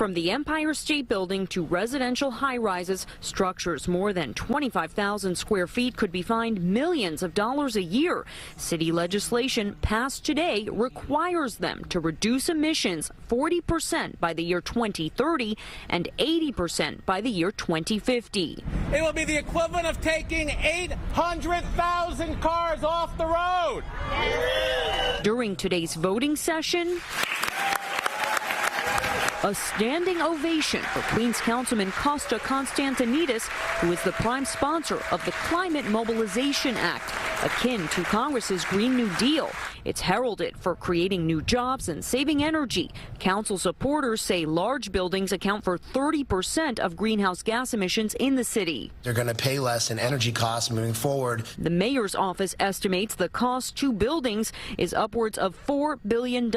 From the Empire State Building to residential high-rises, structures more than 25,000 square feet could be fined millions of dollars a year. City legislation passed today requires them to reduce emissions 40% by the year 2030 and 80% by the year 2050. It will be the equivalent of taking 800,000 cars off the road. During today's voting session, a standing ovation for Queens Councilman Costa Constantinidis, who is the prime sponsor of the Climate Mobilization Act, akin to Congress's Green New Deal. It's heralded for creating new jobs and saving energy. Council supporters say large buildings account for 30% of greenhouse gas emissions in the city. They're going to pay less in energy costs moving forward. The mayor's office estimates the cost to buildings is upwards of $4 billion.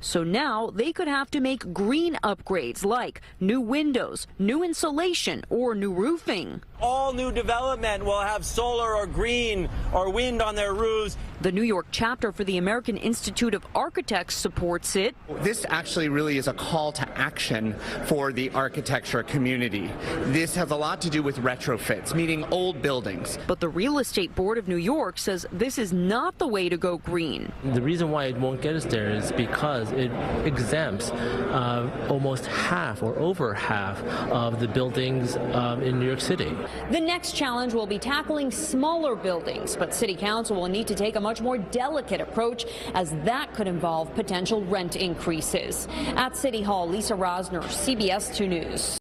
So now they could have to make green upgrades like new windows, new insulation, or new roofing. All new development will have solar or green or wind on their roofs. The New York chapter for the American Institute of Architects supports it. This actually really is a call to action for the architecture community. This has a lot to do with retrofits, meaning old buildings. But the Real Estate Board of New York says this is not the way to go green. The reason why it won't get us there is because it exempts almost half or over half of the buildings in New York City. The next challenge will be tackling smaller buildings, but City Council will need to take a much more delicate approach, as that could involve potential rent increases. At City Hall, Lisa Rozner, CBS 2 News.